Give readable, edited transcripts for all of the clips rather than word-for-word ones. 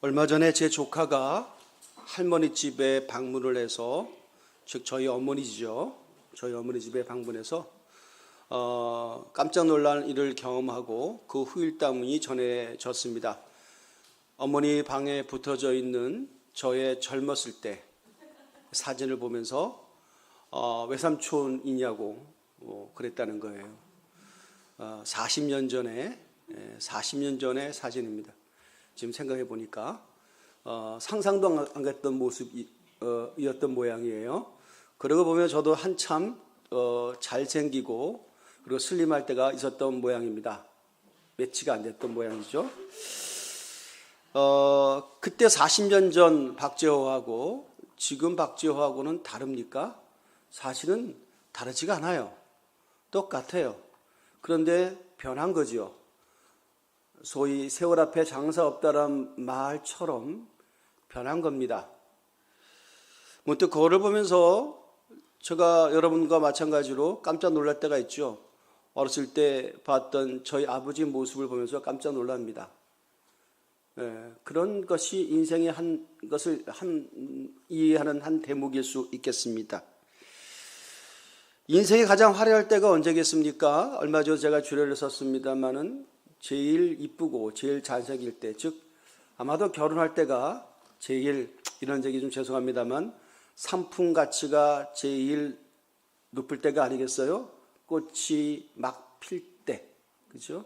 얼마 전에 제 조카가 할머니 집에 방문을 해서, 즉 저희 어머니죠. 저희 어머니 집에 방문해서 깜짝 놀란 일을 경험하고 그 후일담이 전해졌습니다. 어머니 방에 붙어져 있는 저의 젊었을 때 사진을 보면서 외삼촌이냐고 그랬다는 거예요. 40년 전의 사진입니다. 지금 생각해 보니까 상상도 안 했던 모습이었던 모양이에요. 그러고 보면 저도 한참 잘생기고 그리고 슬림할 때가 있었던 모양입니다. 매치가 안 됐던 모양이죠. 그때 40년 전 박재호하고 지금 박재호하고는 다릅니까? 사실은 다르지가 않아요. 똑같아요. 그런데 변한 거지요. 소위 세월 앞에 장사 없다란 말처럼 변한 겁니다. 문득 거울을 보면서 제가 여러분과 마찬가지로 깜짝 놀랄 때가 있죠. 어렸을 때 봤던 저희 아버지 모습을 보면서 깜짝 놀랍니다. 그런 것이 인생의 것을 이해하는 한 대목일 수 있겠습니다. 인생이 가장 화려할 때가 언제겠습니까? 얼마 전 제가 주례를 썼습니다마는 제일 이쁘고 제일 잘생길 때, 즉 아마도 결혼할 때가 제일, 이런 얘기 좀 죄송합니다만, 상품 가치가 제일 높을 때가 아니겠어요? 꽃이 막 필 때, 그죠?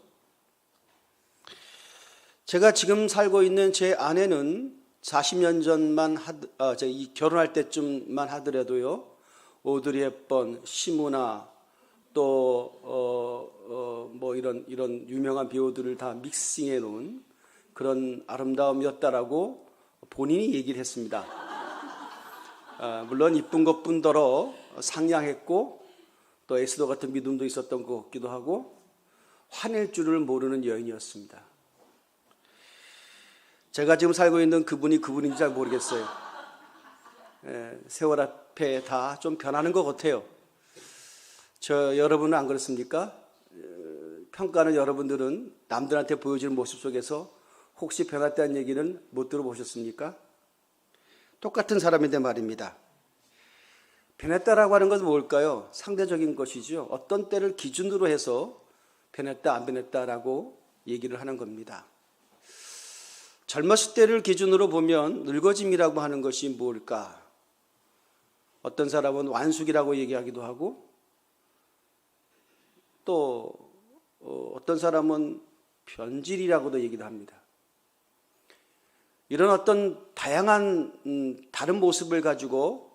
제가 지금 살고 있는 제 아내는 40년 전만 결혼할 때쯤만 하더라도요, 오드리 헵번, 시무나 또 이런 유명한 배우들을 다 믹싱해 놓은 그런 아름다움이었다라고 본인이 얘기를 했습니다. 물론 이쁜 것뿐더러 상냥했고 또 에스더 같은 믿음도 있었던 것 같기도 하고 화낼 줄을 모르는 여인이었습니다. 제가 지금 살고 있는 그분인지 잘 모르겠어요. 세월 앞에 다 좀 변하는 것 같아요. 여러분은 안 그렇습니까? 평가하는 여러분들은 남들한테 보여주는 모습 속에서 혹시 변했다는 얘기는 못 들어보셨습니까? 똑같은 사람인데 말입니다. 변했다라고 하는 것은 뭘까요? 상대적인 것이죠. 어떤 때를 기준으로 해서 변했다, 안 변했다라고 얘기를 하는 겁니다. 젊었을 때를 기준으로 보면 늙어짐이라고 하는 것이 뭘까? 어떤 사람은 완숙이라고 얘기하기도 하고 또 어떤 사람은 변질이라고도 얘기도 합니다. 이런 어떤 다양한 다른 모습을 가지고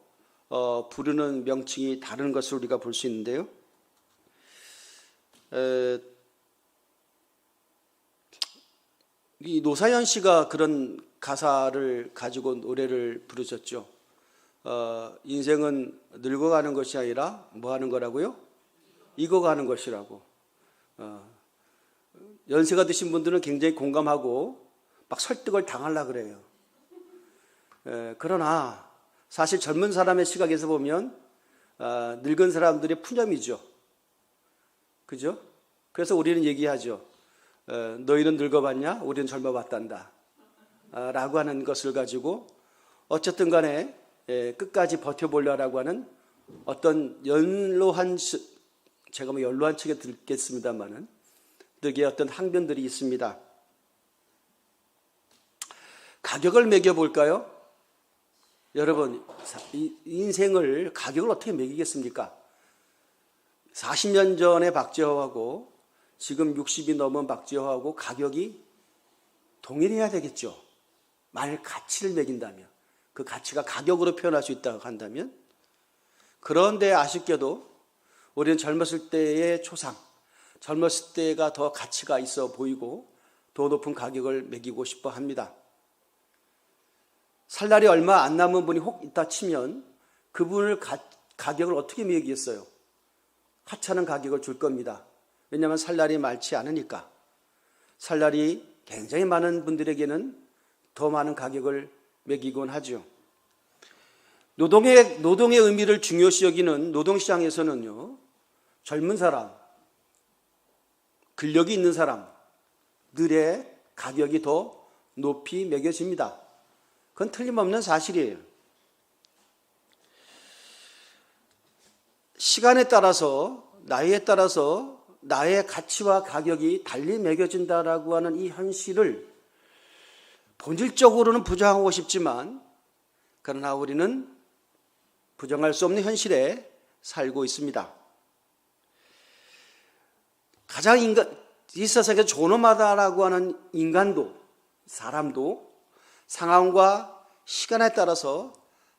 부르는 명칭이 다른 것을 우리가 볼 수 있는데요. 이 노사연 씨가 그런 가사를 가지고 노래를 부르셨죠. 인생은 늙어가는 것이 아니라 뭐 하는 거라고요? 익어가는 것이라고. 연세가 드신 분들은 굉장히 공감하고 막 설득을 당하려고 그래요. 그러나 사실 젊은 사람의 시각에서 보면 늙은 사람들의 푸념이죠. 그죠? 그래서 우리는 얘기하죠. 너희는 늙어봤냐? 우리는 젊어봤단다. 라고 하는 것을 가지고 어쨌든 간에 끝까지 버텨보려고 하는 어떤 연로한, 제가 뭐 연로한 척에 듣겠습니다만은 득의 어떤 항변들이 있습니다. 가격을 매겨볼까요? 여러분, 인생을 가격을 어떻게 매기겠습니까? 40년 전의 박재호하고 지금 60이 넘은 박재호하고 가격이 동일해야 되겠죠. 만일 가치를 매긴다면, 그 가치가 가격으로 표현할 수 있다고 한다면. 그런데 아쉽게도 우리는 젊었을 때의 초상, 젊었을 때가 더 가치가 있어 보이고 더 높은 가격을 매기고 싶어 합니다. 살 날이 얼마 안 남은 분이 혹 있다 치면 그분을 가격을 어떻게 매기겠어요? 하찮은 가격을 줄 겁니다. 왜냐하면 살 날이 많지 않으니까. 살 날이 굉장히 많은 분들에게는 더 많은 가격을 매기곤 하죠. 노동의 의미를 중요시 여기는 노동시장에서는요, 젊은 사람, 근력이 있는 사람들의 가격이 더 높이 매겨집니다. 그건 틀림없는 사실이에요. 시간에 따라서, 나이에 따라서 나의 가치와 가격이 달리 매겨진다라고 하는 이 현실을 본질적으로는 부정하고 싶지만, 그러나 우리는 부정할 수 없는 현실에 살고 있습니다. 가장 이 세상에서 존엄하다라고 하는 인간도, 사람도 상황과 시간에 따라서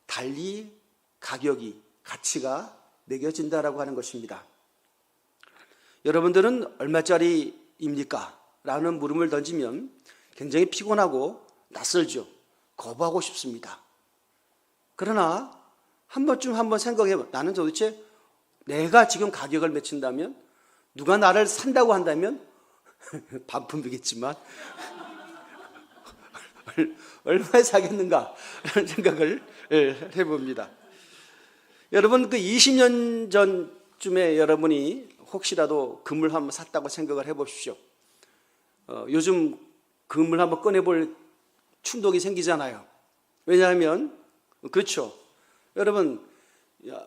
달리 가격이, 가치가 매겨진다라고 하는 것입니다. 여러분들은 얼마짜리입니까? 라는 물음을 던지면 굉장히 피곤하고 낯설죠. 거부하고 싶습니다. 그러나 한 번쯤 한번 생각해봐. 나는 도대체 내가 지금 가격을 맺힌다면, 누가 나를 산다고 한다면 반품이겠지만 얼마에 사겠는가 라는 생각을 해봅니다. 여러분, 그 20년 전쯤에 여러분이 혹시라도 금을 한번 샀다고 생각을 해보십시오. 요즘 금을 한번 꺼내볼 충동이 생기잖아요. 왜냐하면, 그렇죠. 여러분,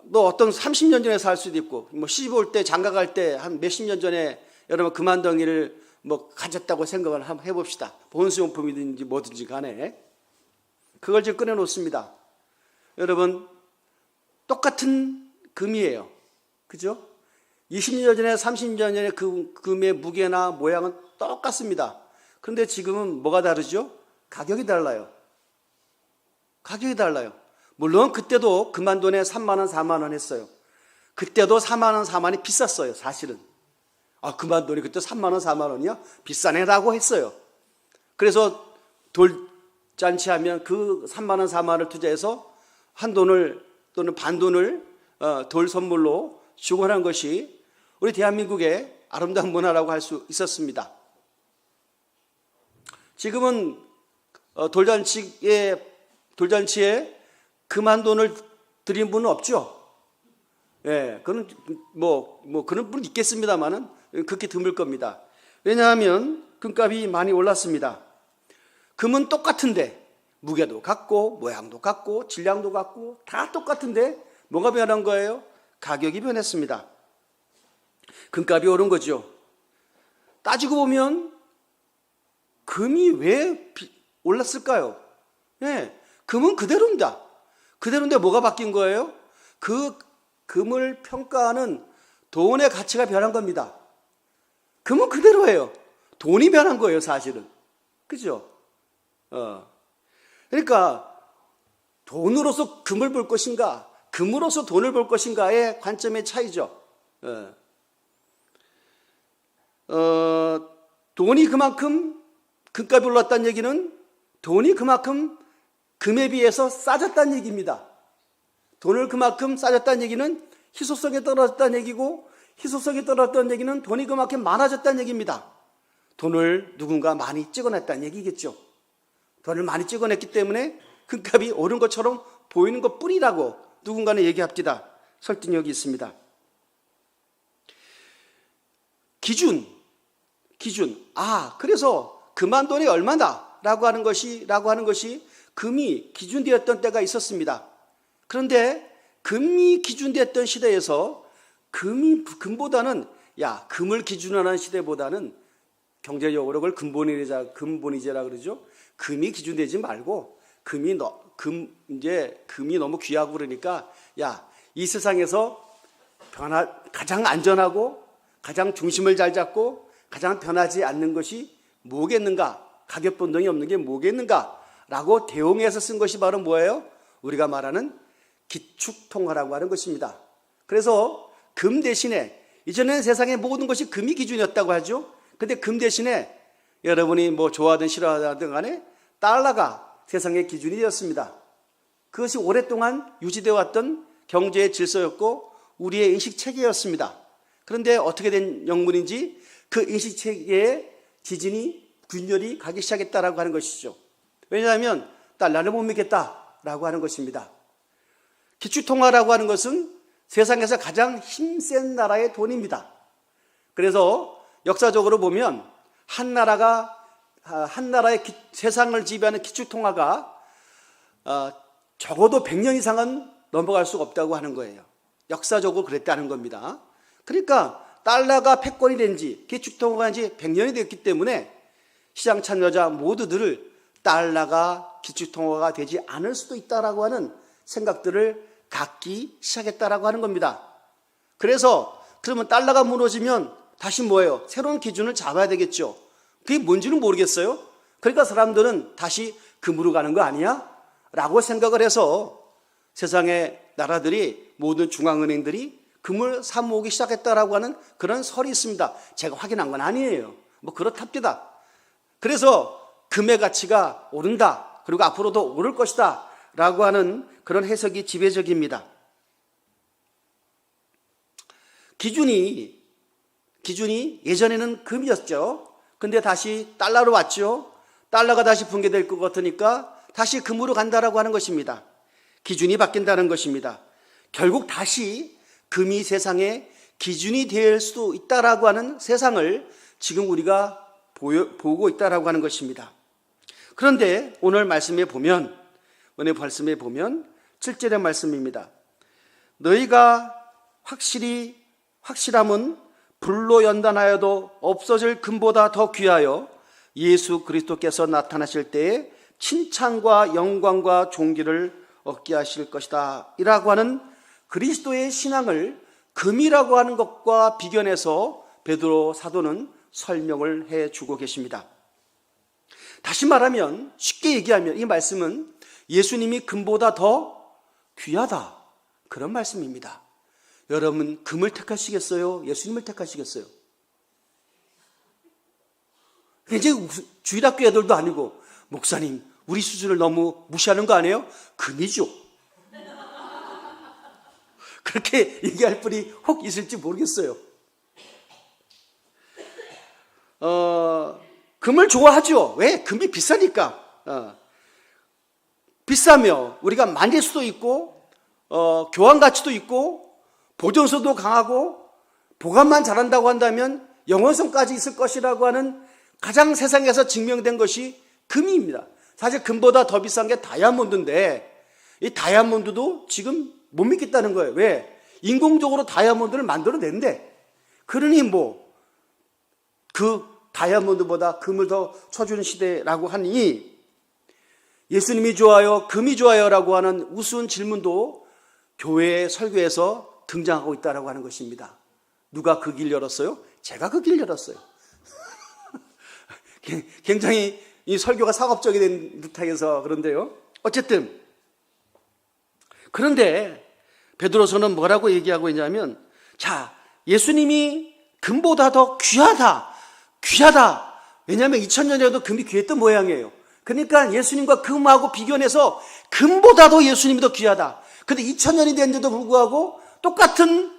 뭐 어떤 30년 전에 살 수도 있고, 뭐 시집 올 때, 장가 갈 때 한 몇십 년 전에 여러분 금한덩이를 뭐 가졌다고 생각을 한번 해봅시다. 본수용품이든지 뭐든지 간에. 그걸 지금 꺼내놓습니다. 여러분, 똑같은 금이에요. 그죠? 20년 전에, 30년 전에 그 금의 무게나 모양은 똑같습니다. 그런데 지금은 뭐가 다르죠? 가격이 달라요. 가격이 달라요. 물론 그때도 금한 돈에 3만 원, 4만 원 했어요. 그때도 4만 원, 4만 원이 비쌌어요, 사실은. 금한 돈이 그때 3만 원, 4만 원이요? 비싸네라고 했어요. 그래서 돌잔치하면 그 3만 원, 4만 원을 투자해서 한 돈을 또는 반 돈을 돌 선물로 주고 하는 것이 우리 대한민국의 아름다운 문화라고 할 수 있었습니다. 지금은 돌잔치에 금한 돈을 드린 분은 없죠. 예, 그는 그런 분 있겠습니다만은 극히 드물 겁니다. 왜냐하면 금값이 많이 올랐습니다. 금은 똑같은데 무게도 같고 모양도 같고 질량도 같고 다 똑같은데 뭐가 변한 거예요? 가격이 변했습니다. 금값이 오른 거죠. 따지고 보면 금이 왜 올랐을까요? 예, 금은 그대로입니다. 그대로인데 뭐가 바뀐 거예요? 그 금을 평가하는 돈의 가치가 변한 겁니다. 금은 그대로예요. 돈이 변한 거예요, 사실은. 그죠? 그러니까 돈으로서 금을 볼 것인가, 금으로서 돈을 볼 것인가의 관점의 차이죠. 돈이 그만큼 금값이 올랐다는 얘기는 돈이 그만큼 금에 비해서 싸졌다는 얘기입니다. 돈을 그만큼 싸졌다는 얘기는 희소성이 떨어졌다는 얘기고, 희소성이 떨어졌다는 얘기는 돈이 그만큼 많아졌다는 얘기입니다. 돈을 누군가 많이 찍어냈다는 얘기겠죠. 돈을 많이 찍어냈기 때문에 금값이 오른 것처럼 보이는 것 뿐이라고 누군가는 얘기합니다. 설득력이 있습니다. 기준. 그래서 금한 돈이 얼마다 라고 하는 것이 금이 기준되었던 때가 있었습니다. 그런데 금이 기준됐던 시대에서 금보다는 금을 기준하는 시대보다는 경제적으로 그걸 근본이제라 그러죠. 금이 기준되지 말고 금이 너무 귀하고 그러니까 이 세상에서 가장 안전하고 가장 중심을 잘 잡고 가장 변하지 않는 것이 뭐겠는가? 가격 변동이 없는 게 뭐겠는가? 라고 대응해서 쓴 것이 바로 뭐예요? 우리가 말하는 기축통화라고 하는 것입니다. 그래서 금 대신에, 이전에는 세상의 모든 것이 금이 기준이었다고 하죠. 근데 금 대신에 여러분이 뭐 좋아하든 싫어하든 간에 달러가 세상의 기준이 되었습니다. 그것이 오랫동안 유지되어 왔던 경제의 질서였고 우리의 인식체계였습니다. 그런데 어떻게 된 영문인지 그 인식체계의 지진이 균열이 가기 시작했다라고 하는 것이죠. 왜냐하면 달러를 못 믿겠다라고 하는 것입니다. 기축통화라고 하는 것은 세상에서 가장 힘센 나라의 돈입니다. 그래서 역사적으로 보면 한 나라가 한 나라의 세상을 지배하는 기축통화가 적어도 100년 이상은 넘어갈 수가 없다고 하는 거예요. 역사적으로 그랬다는 겁니다. 그러니까 달러가 패권이 된 지, 기축통화가 된 지 100년이 됐기 때문에 시장 참여자 모두들을 달러가 기축통화가 되지 않을 수도 있다라고 하는 생각들을 갖기 시작했다라고 하는 겁니다. 그래서 그러면 달러가 무너지면 다시 뭐예요? 새로운 기준을 잡아야 되겠죠. 그게 뭔지는 모르겠어요. 그러니까 사람들은 다시 금으로 가는 거 아니야? 라고 생각을 해서 세상의 나라들이, 모든 중앙은행들이 금을 사모으기 시작했다라고 하는 그런 설이 있습니다. 제가 확인한 건 아니에요. 뭐 그렇답니다. 그래서 금의 가치가 오른다, 그리고 앞으로도 오를 것이다 라고 하는 그런 해석이 지배적입니다. 기준이 예전에는 금이었죠. 근데 다시 달러로 왔죠. 달러가 다시 붕괴될 것 같으니까 다시 금으로 간다라고 하는 것입니다. 기준이 바뀐다는 것입니다. 결국 다시 금이 세상의 기준이 될 수도 있다라고 하는 세상을 지금 우리가 보고 있다라고 하는 것입니다. 그런데 오늘 말씀에 보면 7절의 말씀입니다. 너희가 확실함은 불로 연단하여도 없어질 금보다 더 귀하여 예수 그리스도께서 나타나실 때에 칭찬과 영광과 존귀를 얻게 하실 것이다 이라고 하는 그리스도의 신앙을 금이라고 하는 것과 비견해서 베드로 사도는 설명을 해주고 계십니다. 다시 말하면, 쉽게 얘기하면 이 말씀은 예수님이 금보다 더 귀하다, 그런 말씀입니다. 여러분, 금을 택하시겠어요? 예수님을 택하시겠어요? 이제 주일학교 애들도 아니고, 목사님 우리 수준을 너무 무시하는 거 아니에요? 금이죠. 그렇게 얘기할 분이 혹 있을지 모르겠어요. 금을 좋아하죠. 왜? 금이 비싸니까. 비싸며 우리가 만질 수도 있고, 교환 가치도 있고, 보존성도 강하고, 보관만 잘한다고 한다면 영원성까지 있을 것이라고 하는 가장 세상에서 증명된 것이 금입니다. 사실 금보다 더 비싼 게 다이아몬드인데, 이 다이아몬드도 지금 못 믿겠다는 거예요. 왜? 인공적으로 다이아몬드를 만들어낸대. 그러니 그 다이아몬드보다 금을 더 쳐주는 시대라고 하니, 예수님이 좋아요, 금이 좋아요 라고 하는 우스운 질문도 교회 설교에서 등장하고 있다고 하는 것입니다. 누가 그 길 열었어요? 제가 그 길 열었어요. 굉장히 이 설교가 상업적이 된 듯해서 그런데요. 어쨌든 그런데 베드로서는 뭐라고 얘기하고 있냐면, 자, 예수님이 금보다 더 귀하다. 왜냐하면 2000년에도 금이 귀했던 모양이에요. 그러니까 예수님과 금하고 비교해서 금보다 더 예수님이 더 귀하다. 근데 2000년이 됐는데도 불구하고 똑같은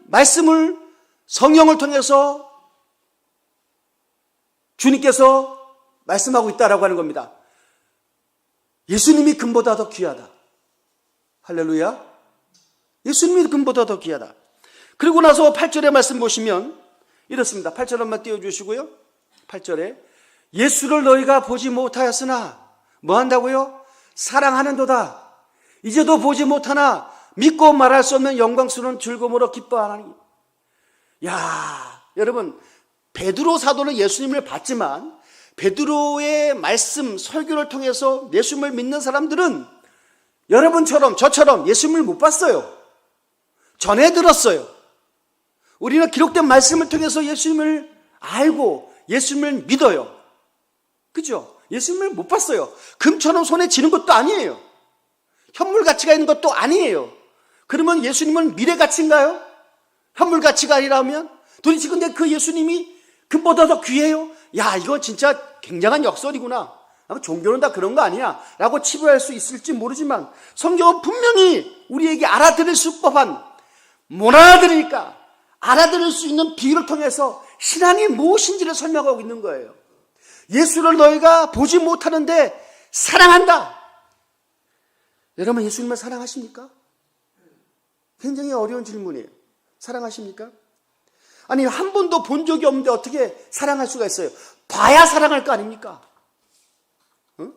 말씀을 성령을 통해서 주님께서 말씀하고 있다라고 하는 겁니다. 예수님이 금보다 더 귀하다. 할렐루야. 예수님이 금보다 더 귀하다. 그리고 나서 8절의 말씀 보시면 이렇습니다. 8절 한번 띄워주시고요. 8절에 예수를 너희가 보지 못하였으나 뭐 한다고요? 사랑하는도다. 이제도 보지 못하나 믿고 말할 수 없는 영광스러운 즐거움으로 기뻐하나니. 야, 여러분, 베드로 사도는 예수님을 봤지만 베드로의 말씀, 설교를 통해서 예수님을 믿는 사람들은 여러분처럼 저처럼 예수님을 못 봤어요. 전해 들었어요. 우리는 기록된 말씀을 통해서 예수님을 알고 예수님을 믿어요. 그죠? 예수님을 못 봤어요. 금처럼 손에 쥐는 것도 아니에요. 현물 가치가 있는 것도 아니에요. 그러면 예수님은 미래 가치인가요? 현물 가치가 아니라면? 도대체 근데 그 예수님이 금보다 더 귀해요? 야, 이거 진짜 굉장한 역설이구나. 종교는 다 그런 거 아니야 라고 치부할 수 있을지 모르지만 성경은 분명히 우리에게 알아들을 수 법한, 못 알아들으니까 알아들을 수 있는 비유를 통해서 신앙이 무엇인지를 설명하고 있는 거예요. 예수를 너희가 보지 못하는데 사랑한다. 여러분, 예수님을 사랑하십니까? 굉장히 어려운 질문이에요. 사랑하십니까? 아니, 한 번도 본 적이 없는데 어떻게 사랑할 수가 있어요? 봐야 사랑할 거 아닙니까? 어?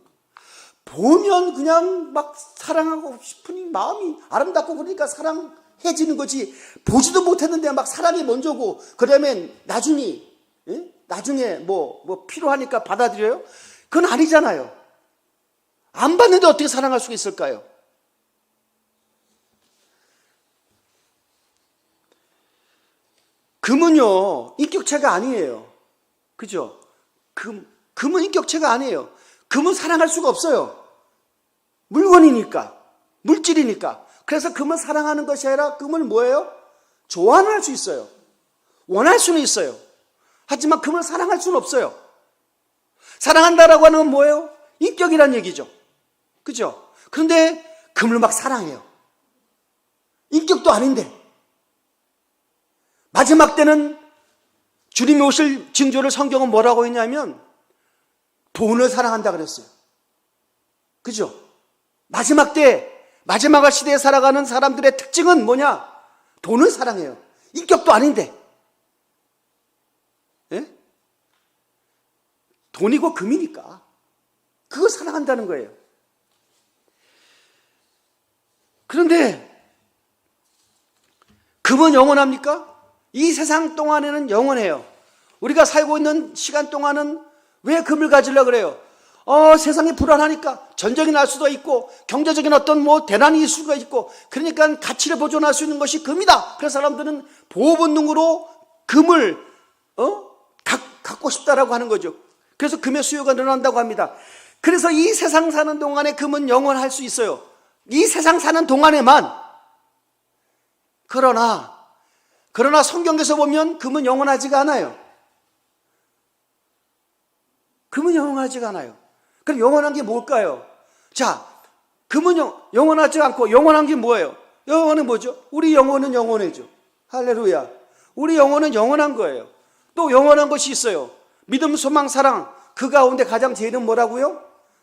보면 그냥 막 사랑하고 싶은 마음이 아름답고 그러니까 사랑해지는 거지. 보지도 못했는데 막 사랑이 먼저고 그러면 나중에 뭐 필요하니까 받아들여요? 그건 아니잖아요. 안 받는데 어떻게 사랑할 수가 있을까요? 금은요, 인격체가 아니에요. 그죠? 금은 인격체가 아니에요. 금은 사랑할 수가 없어요. 물건이니까, 물질이니까. 그래서 금은 사랑하는 것이 아니라 금은 뭐예요? 좋아는 할 수 있어요. 원할 수는 있어요. 하지만 금을 사랑할 수는 없어요. 사랑한다라고 하는 건 뭐예요? 인격이란 얘기죠. 그죠? 그런데 금을 막 사랑해요. 인격도 아닌데. 마지막 때는 주님이 오실 징조를 성경은 뭐라고 했냐면 돈을 사랑한다 그랬어요. 그죠? 마지막 시대에 살아가는 사람들의 특징은 뭐냐? 돈을 사랑해요. 인격도 아닌데. 예? 돈이고 금이니까. 그걸 사랑한다는 거예요. 그런데 금은 영원합니까? 이 세상 동안에는 영원해요. 우리가 살고 있는 시간 동안은 왜 금을 가지려고 그래요? 세상이 불안하니까 전쟁이 날 수도 있고 경제적인 어떤 대난이 있을 수가 있고 그러니까 가치를 보존할 수 있는 것이 금이다. 그래서 사람들은 보호 본능으로 금을 갖고 싶다라고 하는 거죠. 그래서 금의 수요가 늘어난다고 합니다. 그래서 이 세상 사는 동안에 금은 영원할 수 있어요. 이 세상 사는 동안에만. 그러나 성경에서 보면 금은 영원하지가 않아요. 금은 영원하지가 않아요. 그럼 영원한 게 뭘까요? 자, 금은 영원하지 않고 영원한 게 뭐예요? 영원은 뭐죠? 우리 영혼은 영원해죠. 할렐루야. 우리 영혼은 영원한 거예요. 또 영원한 것이 있어요. 믿음, 소망, 사랑. 그 가운데 가장 제일은 뭐라고요?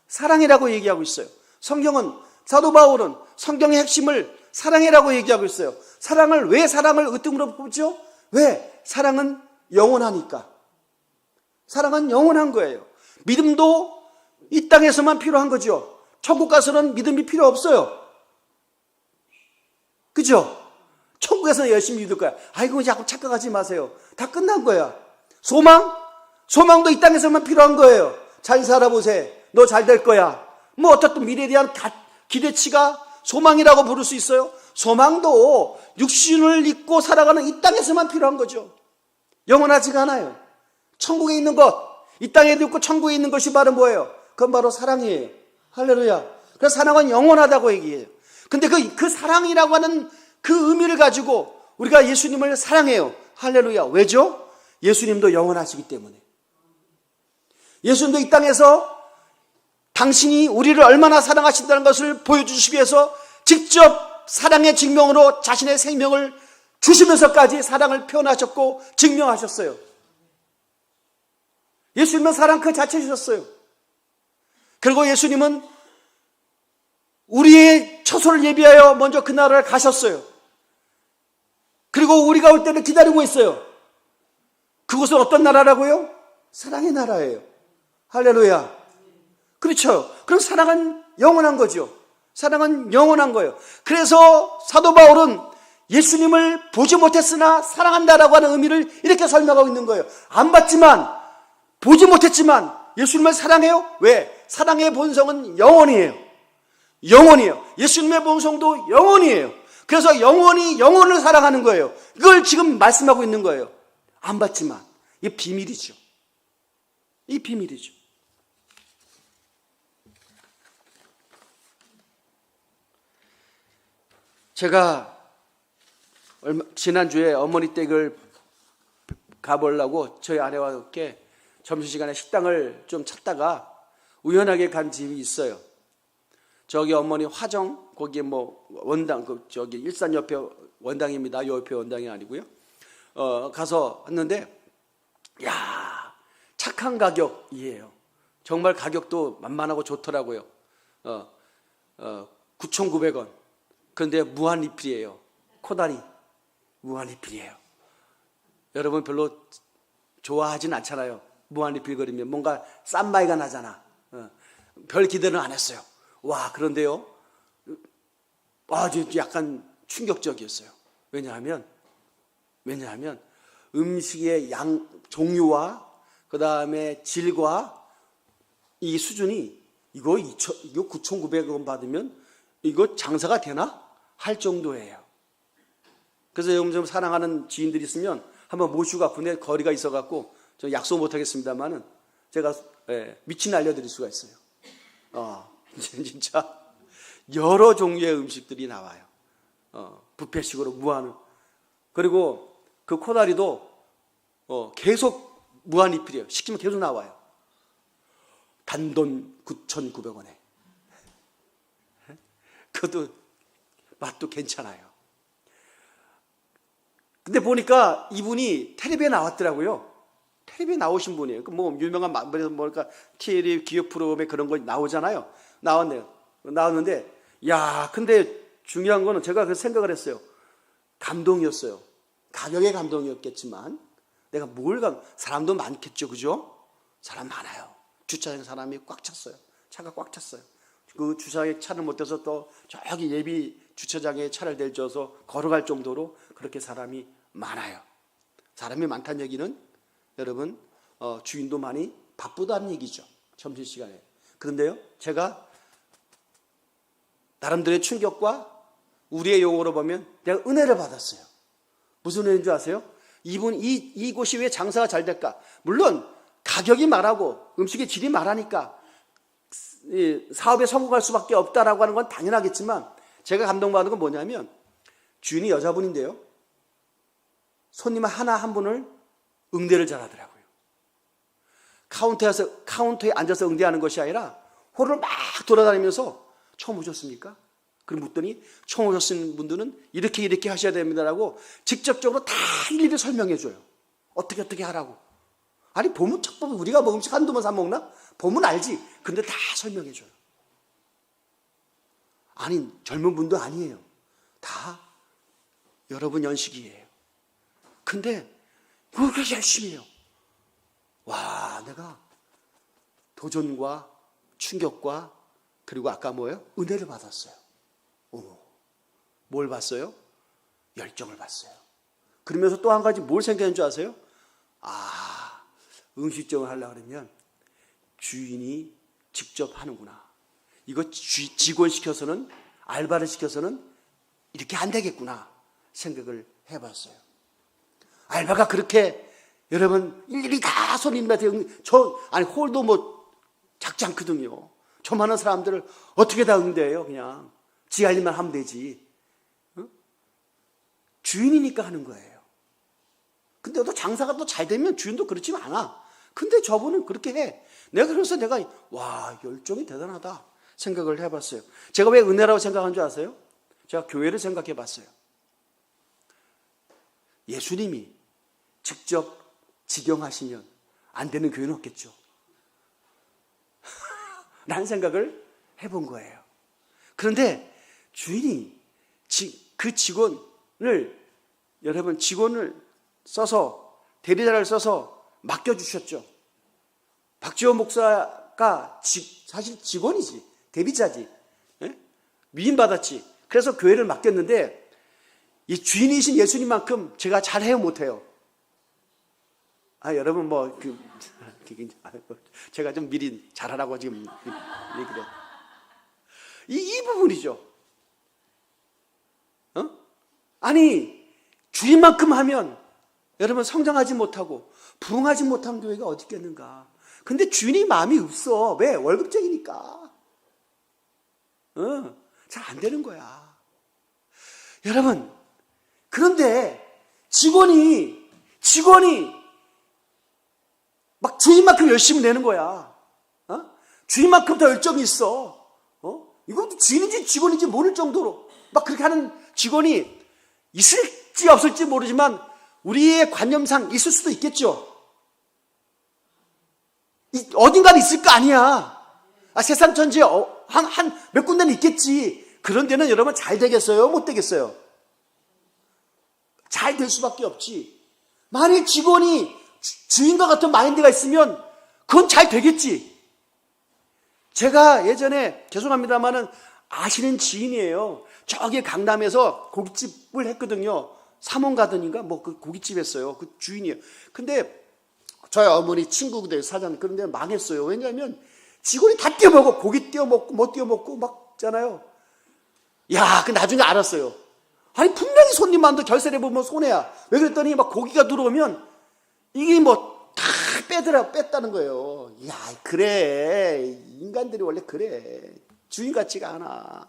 사랑이라고 얘기하고 있어요. 성경은, 사도 바울은 성경의 핵심을 사랑이라고 얘기하고 있어요. 사랑을 왜 사랑을 으뜸으로 뽑죠? 왜? 사랑은 영원하니까. 사랑은 영원한 거예요. 믿음도 이 땅에서만 필요한 거죠. 천국 가서는 믿음이 필요 없어요. 그죠? 천국에서는 열심히 믿을 거야. 아이고 자꾸 착각하지 마세요. 다 끝난 거야. 소망도 이 땅에서만 필요한 거예요. 잘 살아보세요. 너 잘 될 거야. 어떻든 미래에 대한 기대치가 소망이라고 부를 수 있어요. 소망도 육신을 입고 살아가는 이 땅에서만 필요한 거죠. 영원하지가 않아요. 천국에 있는 것, 이 땅에도 있고 천국에 있는 것이 바로 뭐예요? 그건 바로 사랑이에요. 할렐루야. 그래서 사랑은 영원하다고 얘기해요. 근데 그 사랑이라고 하는 그 의미를 가지고 우리가 예수님을 사랑해요. 할렐루야. 왜죠? 예수님도 영원하시기 때문에. 예수님도 이 땅에서 당신이 우리를 얼마나 사랑하신다는 것을 보여주시기 위해서 직접 사랑의 증명으로 자신의 생명을 주시면서까지 사랑을 표현하셨고 증명하셨어요. 예수님은 사랑 그 자체이셨어요. 그리고 예수님은 우리의 처소를 예비하여 먼저 그 나라를 가셨어요. 그리고 우리가 올 때를 기다리고 있어요. 그곳은 어떤 나라라고요? 사랑의 나라예요. 할렐루야. 그렇죠. 그럼 사랑은 영원한 거죠. 사랑은 영원한 거예요. 그래서 사도 바울은 예수님을 보지 못했으나 사랑한다라고 하는 의미를 이렇게 설명하고 있는 거예요. 안 봤지만, 보지 못했지만 예수님을 사랑해요? 왜? 사랑의 본성은 영원이에요. 영원이에요. 예수님의 본성도 영원이에요. 그래서 영원히 영혼을 사랑하는 거예요. 이걸 지금 말씀하고 있는 거예요. 안 봤지만. 이게 비밀이죠. 이 비밀이죠. 제가 지난주에 어머니 댁을 가보려고 저희 아내와 함께 점심시간에 식당을 좀 찾다가 우연하게 간 집이 있어요. 저기 어머니 화정, 거기에 원당, 일산 옆에 원당입니다. 요 옆에 원당이 아니고요. 가서 왔는데, 야, 착한 가격이에요. 정말 가격도 만만하고 좋더라고요. 9,900원. 그런데 무한 리필이에요. 코다리 무한 리필이에요. 여러분 별로 좋아하진 않잖아요. 무한리필거리면 뭔가 쌈마이가 나잖아. 별 기대는 안 했어요. 와, 그런데요, 약간 충격적이었어요. 왜냐하면 음식의 종류와 그 다음에 질과 이 수준이 이거 9,900원 받으면 이거 장사가 되나? 할 정도예요. 그래서 좀 사랑하는 지인들이 있으면 한번 모시고 가쁜데 거리가 있어갖고 저 약속 못 하겠습니다만은 제가 미친 알려드릴 수가 있어요. 진짜 여러 종류의 음식들이 나와요. 뷔페식으로 무한. 그리고 그 코다리도 계속 무한 리필이에요. 시키면 계속 나와요. 단돈 9,900원에. 그것도 맛도 괜찮아요. 근데 보니까 이분이 텔레비에 나왔더라고요. 텔레비에 나오신 분이에요. 뭐 유명한 뭐랄까 TV 기업 프로그램에 그런 거 나오잖아요. 나왔는데 근데 중요한 거는 제가 그 생각을 했어요. 감동이었어요. 가격의 감동이었겠지만 내가 사람도 많겠죠, 그죠? 사람 많아요. 주차장에 사람이 꽉 찼어요. 차가 꽉 찼어요. 그 주차장에 차를 못 대서 또 저기 예비 주차장에 차를 대줘서 걸어갈 정도로 그렇게 사람이 많아요. 사람이 많다는 얘기는 여러분 주인도 많이 바쁘다는 얘기죠. 점심시간에. 그런데요, 제가 나름대로의 충격과 우리의 용어로 보면 내가 은혜를 받았어요. 무슨 은혜인 줄 아세요? 이곳이 왜 장사가 잘 될까? 물론 가격이 말하고 음식의 질이 말하니까 사업에 성공할 수밖에 없다라고 하는 건 당연하겠지만 제가 감동받은 건 뭐냐면 주인이 여자분인데요, 손님 한 분을 응대를 잘하더라고요. 카운터에 앉아서 응대하는 것이 아니라 홀을 막 돌아다니면서 처음 오셨습니까? 그럼 묻더니 처음 오셨는 분들은 이렇게 하셔야 됩니다라고 직접적으로 다 일일이 설명해 줘요. 어떻게 하라고. 아니 보면 첫 보면 우리가 뭐 음식 한두 번 사 먹나? 보면 알지. 근데 다 설명해 줘요. 아니 젊은 분도 아니에요. 다 여러분 연식이에요. 근데 그렇게 열심히 해요. 와, 내가 도전과 충격과 그리고 아까 뭐예요? 은혜를 받았어요. 뭘 봤어요? 열정을 봤어요. 그러면서 또 한 가지 뭘 생각한 줄 아세요? 음식점을 하려고 그러면 주인이 직접 하는구나. 이거 직원 시켜서는, 알바를 시켜서는 이렇게 안 되겠구나 생각을 해봤어요. 알바가 그렇게 여러분 일일이 다 손님한테 홀도 뭐 작지 않거든요. 저 많은 사람들을 어떻게 다 응대해요? 그냥 지 할 일만 하면 되지. 주인이니까 하는 거예요. 근데 또 장사가 또 잘 되면 주인도 그렇지 않아. 근데 저분은 그렇게 해. 그래서 내가 열정이 대단하다 생각을 해봤어요. 제가 왜 은혜라고 생각한 줄 아세요? 제가 교회를 생각해 봤어요. 예수님이 직접 직영하시면 안 되는 교회는 없겠죠. 라는 생각을 해본 거예요. 그런데 주인이 그 직원을 써서, 대리자를 써서 맡겨주셨죠. 박지원 목사가 사실 직원이지, 대리자지, 위임받았지. 그래서 교회를 맡겼는데 이 주인이신 예수님만큼 제가 잘해요, 못해요? 여러분 제가 좀 미리 잘하라고 지금 얘기를. 이 부분이죠. 아니 주인만큼 하면 여러분 성장하지 못하고 부흥하지 못한 교회가 어디 있겠는가. 근데 주인이 마음이 없어. 왜? 월급쟁이니까. 잘 안 되는 거야. 여러분, 그런데 직원이 막 주인만큼 열심히 내는 거야. 주인만큼 더 열정이 있어. 이것도 주인인지 직원인지 모를 정도로 막 그렇게 하는 직원이 있을지 없을지 모르지만 우리의 관념상 있을 수도 있겠죠. 어딘가는 있을 거 아니야. 세상 전체에 한 몇 군데는 있겠지. 그런 데는 여러분 잘 되겠어요? 못 되겠어요? 잘 될 수밖에 없지. 만일 직원이 주인과 같은 마인드가 있으면 그건 잘 되겠지. 제가 예전에 죄송합니다만은 아시는 지인이에요. 저기 강남에서 고깃집을 했거든요. 삼원가든인가 뭐 그 고깃집 했어요. 그 주인이에요. 근데 저희 어머니 친구들 사장 그런데 망했어요. 왜냐하면 직원이 다 떼어먹고 고기 떼어먹고 뭐 떼어먹고 막 있잖아요. 야, 그 나중에 알았어요. 아니 분명히 손님 마음도 결세를 보면 손해야. 왜 그랬더니 막 고기가 들어오면 이게 뭐 다 뺐다는 거예요. 야, 그래. 인간들이 원래 그래. 주인 같지가 않아.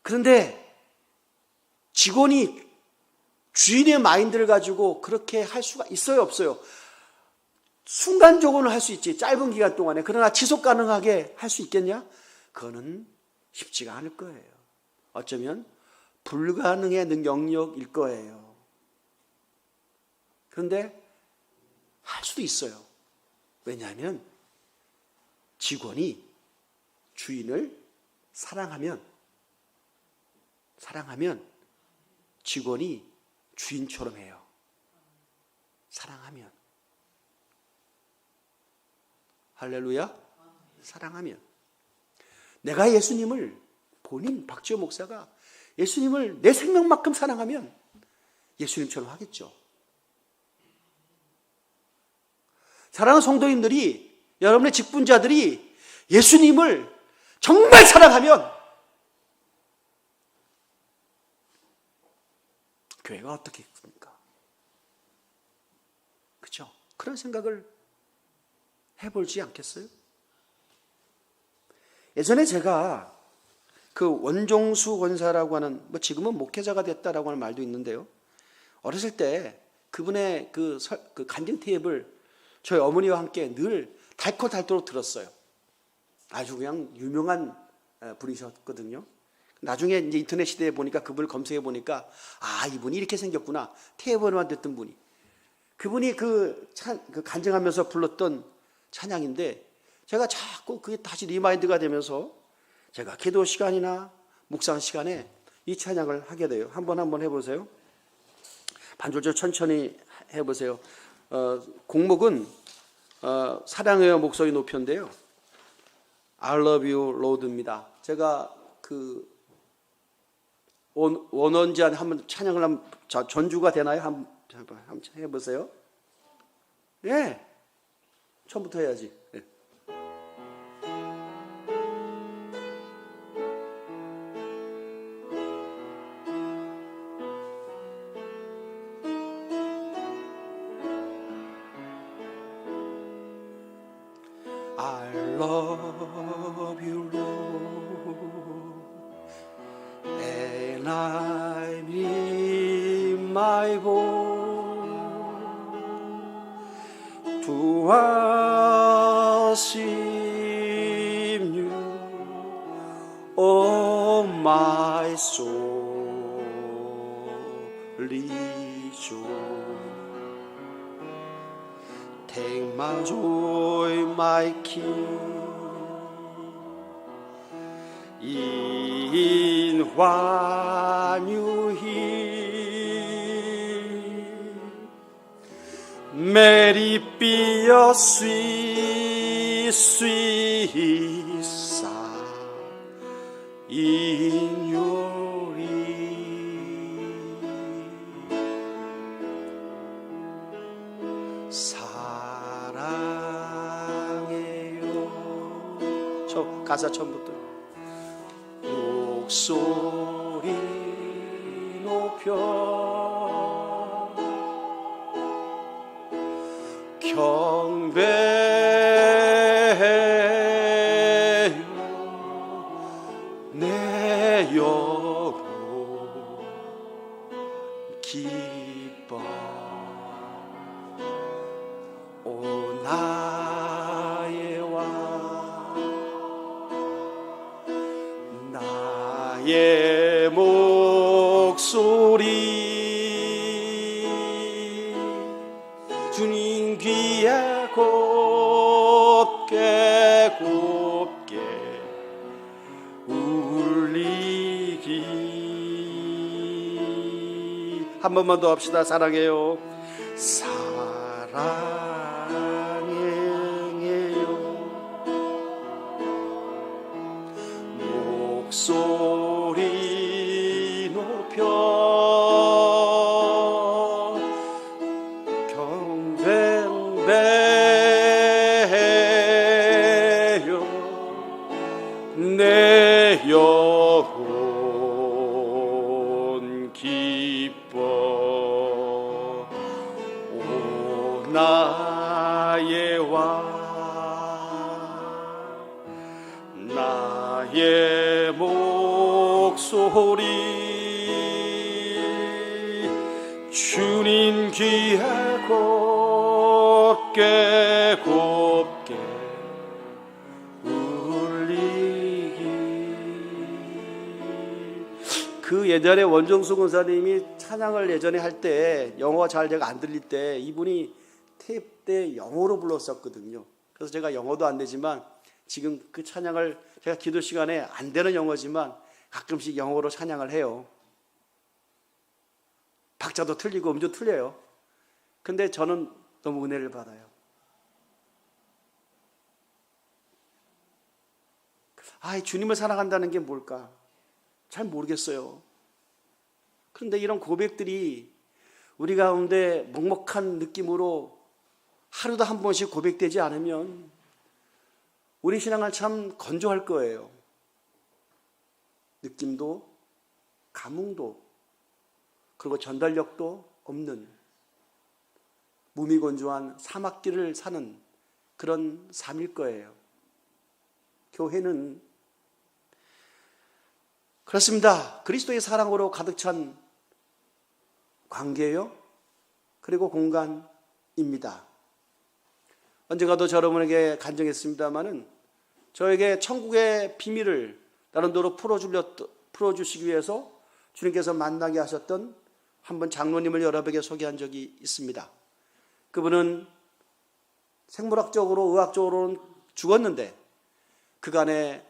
그런데 직원이 주인의 마인드를 가지고 그렇게 할 수가 있어요, 없어요? 순간적으로는 할 수 있지. 짧은 기간 동안에. 그러나 지속 가능하게 할 수 있겠냐? 그거는 쉽지가 않을 거예요. 어쩌면 불가능의 영역일 거예요. 그런데 할 수도 있어요. 왜냐하면 직원이 주인을 사랑하면 직원이 주인처럼 해요. 사랑하면. 할렐루야. 사랑하면. 내가 예수님을 본인 박지호 목사가 예수님을 내 생명만큼 사랑하면 예수님처럼 하겠죠. 사랑하는 성도님들이 여러분의 직분자들이 예수님을 정말 사랑하면 교회가 어떻게 있습니까? 그렇죠? 그런 생각을 해볼지 않겠어요? 예전에 제가 그 원종수 권사라고 하는 뭐 지금은 목회자가 됐다라고 하는 말도 있는데요. 어렸을 때 그분의 그 간증 테이프를 저희 어머니와 함께 늘 닳고 들었어요. 아주 그냥 유명한 분이셨거든요. 나중에 이제 인터넷 시대에 보니까 그분을 검색해 보니까 아, 이분이 이렇게 생겼구나. 테이프로만 듣던 분이. 그분이 그 간증하면서 불렀던 찬양인데 제가 자꾸 그게 다시 리마인드가 되면서 제가 기도 시간이나 묵상 시간에 이 찬양을 하게 돼요. 한번 해보세요. 반절절 천천히 해보세요. 곡목은 사랑해요 목소리 높여인데요. I love you Lord입니다. 제가 그 원원지한 한번 찬양을 한번 전주가 되나요? 한번 해보세요. 예, 처음부터 해야지. 예. I love you, Lord, and I lift my voice to worship you, oh my soul, rejoice. Take my joy, my King, in what you hear. May it be a sweet, sweet sound in your ear. 가사 처음부터 목소리 높여 경배해요 내 영혼 기뻐 오 나의 왕 나의 목소리 주님 귀에 곱게 울리기 한 번만 더 합시다. 사랑해요. 목소리 높여 경배하여 내 영혼 기뻐. 오 나의 왕 나의 목소리 주님 귀에 곱게 곱게 울리기. 그 예전에 원정수 권사님이 찬양을 예전에 할 때 영어가 잘 제가 안 들릴 때 이분이 테이프 때 영어로 불렀었거든요. 그래서 제가 영어도 안 되지만 지금 그 찬양을 제가 기도 시간에 안 되는 영어지만 가끔씩 영어로 찬양을 해요. 박자도 틀리고 음도 틀려요. 근데 저는 너무 은혜를 받아요. 주님을 사랑한다는 게 뭘까? 잘 모르겠어요. 그런데 이런 고백들이 우리 가운데 먹먹한 느낌으로 하루도 한 번씩 고백되지 않으면 우리 신앙은 참 건조할 거예요. 느낌도 감흥도 그리고 전달력도 없는 무미건조한 사막길을 사는 그런 삶일 거예요. 교회는 그렇습니다. 그리스도의 사랑으로 가득 찬 관계요 그리고 공간입니다. 언젠가도 저 여러분에게 간증했습니다마는 저에게 천국의 비밀을 나름대로 풀어주시기 위해서 주님께서 만나게 하셨던 한 번 장로님을 여러분에게 소개한 적이 있습니다. 그분은 생물학적으로 의학적으로는 죽었는데 그간에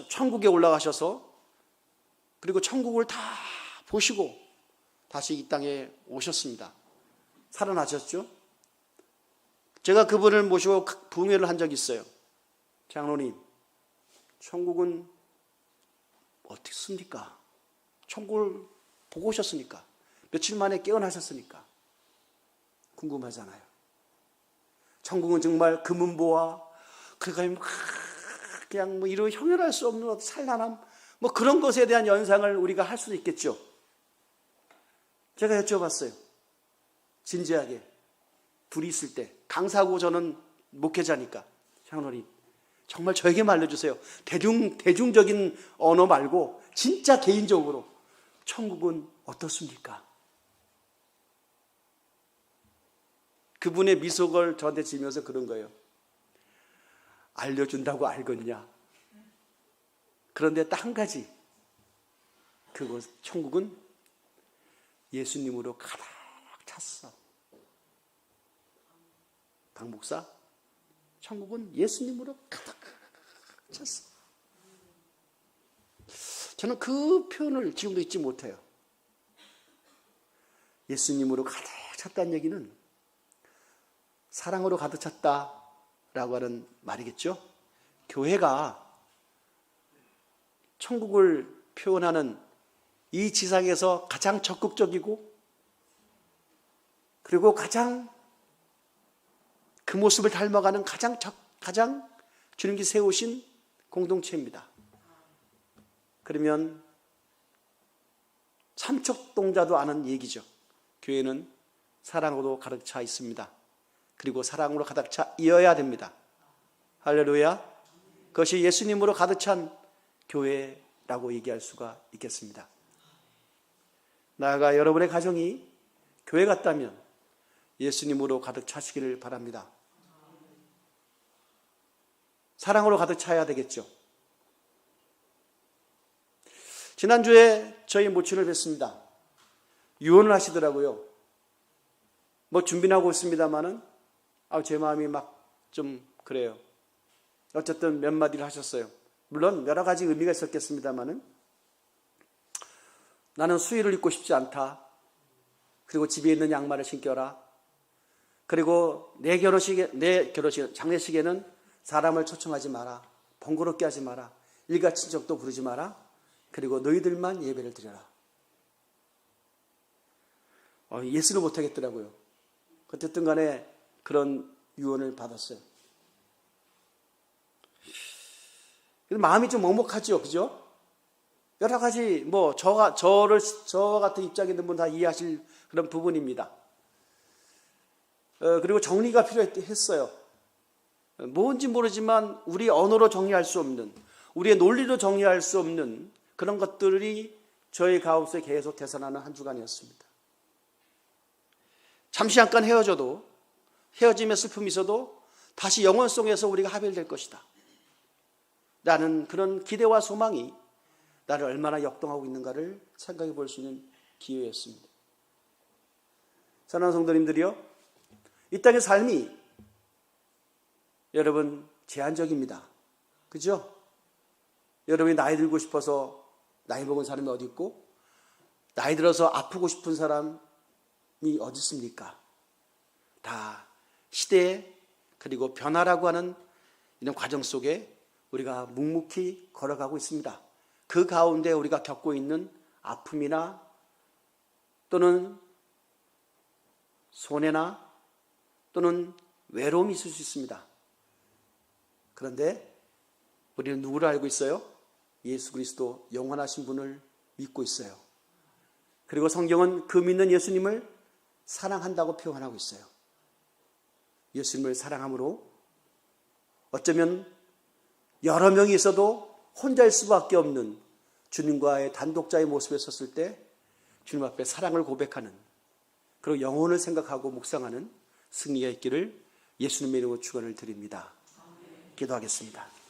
천국에 올라가셔서 그리고 천국을 다 보시고 다시 이 땅에 오셨습니다. 살아나셨죠? 제가 그분을 모시고 부흥회를 한 적이 있어요. 장로님, 천국은 어떻게 씁니까? 천국을 보고 오셨으니까, 며칠 만에 깨어나셨으니까 궁금하잖아요. 천국은 정말 금은보화, 그냥 뭐 이런 형용할 수 없는 찬란함, 뭐 그런 것에 대한 연상을 우리가 할 수도 있겠죠. 제가 여쭤봤어요. 진지하게. 둘이 있을 때 강사고 저는 목회자니까 장로님 정말 저에게 알려주세요. 대중적인 언어 말고 진짜 개인적으로 천국은 어떻습니까? 그분의 미소를 저한테 지면서 그런 거예요. 알려준다고 알겠냐? 그런데 딱 한 가지, 그곳 천국은 예수님으로 가득 찼어. 박 목사, 천국은 예수님으로 가득 찼어. 저는 그 표현을 지금도 잊지 못해요. 예수님으로 가득 찼다는 얘기는 사랑으로 가득 찼다라고 하는 말이겠죠. 교회가 천국을 표현하는 이 지상에서 가장 적극적이고 그리고 가장 그 모습을 닮아가는 가장 주님께 세우신 공동체입니다. 그러면 삼척동자도 아는 얘기죠. 교회는 사랑으로 가득 차 있습니다. 그리고 사랑으로 가득 차 이어야 됩니다. 할렐루야. 그것이 예수님으로 가득 찬 교회라고 얘기할 수가 있겠습니다. 나아가 여러분의 가정이 교회 같다면 예수님으로 가득 차시기를 바랍니다. 사랑으로 가득 차야 되겠죠. 지난주에 저희 모친을 뵀습니다. 유언을 하시더라고요. 뭐 준비는 하고 있습니다마는 제 마음이 막 좀 그래요. 어쨌든 몇 마디를 하셨어요. 물론 여러 가지 의미가 있었겠습니다마는 나는 수의를 입고 싶지 않다. 그리고 집에 있는 양말을 신겨라. 그리고 내 장례식에는 사람을 초청하지 마라. 번거롭게 하지 마라. 일가 친척도 부르지 마라. 그리고 너희들만 예배를 드려라. 예수는 못하겠더라고요. 어쨌든 간에 그런 유언을 받았어요. 마음이 좀 먹먹하죠. 그죠? 여러 가지, 저 같은 입장에 있는 분 다 이해하실 그런 부분입니다. 그리고 정리가 필요했어요. 뭔지 모르지만 우리 언어로 정리할 수 없는, 우리의 논리로 정리할 수 없는 그런 것들이 저희 가운데 계속 되살아나는 한 주간이었습니다. 잠시 잠깐 헤어져도, 헤어짐의 슬픔이 있어도 다시 영원 속에서 우리가 합일될 것이다 라는 그런 기대와 소망이 나를 얼마나 역동하고 있는가를 생각해 볼 수 있는 기회였습니다. 사랑하는 성도님들이요, 이 땅의 삶이 여러분 제한적입니다. 그죠? 여러분이 나이 들고 싶어서 나이 먹은 사람이 어디 있고, 나이 들어서 아프고 싶은 사람이 어디 있습니까? 다 시대 그리고 변화라고 하는 이런 과정 속에 우리가 묵묵히 걸어가고 있습니다. 그 가운데 우리가 겪고 있는 아픔이나 또는 손해나 또는 외로움이 있을 수 있습니다. 그런데 우리는 누구를 알고 있어요? 예수 그리스도 영원하신 분을 믿고 있어요. 그리고 성경은 그 믿는 예수님을 사랑한다고 표현하고 있어요. 예수님을 사랑함으로 어쩌면 여러 명이 있어도 혼자일 수밖에 없는 주님과의 단독자의 모습에 섰을 때 주님 앞에 사랑을 고백하는, 그리고 영혼을 생각하고 묵상하는 승리가 있기를 예수님의 이름으로 축원을 드립니다. 기도하겠습니다.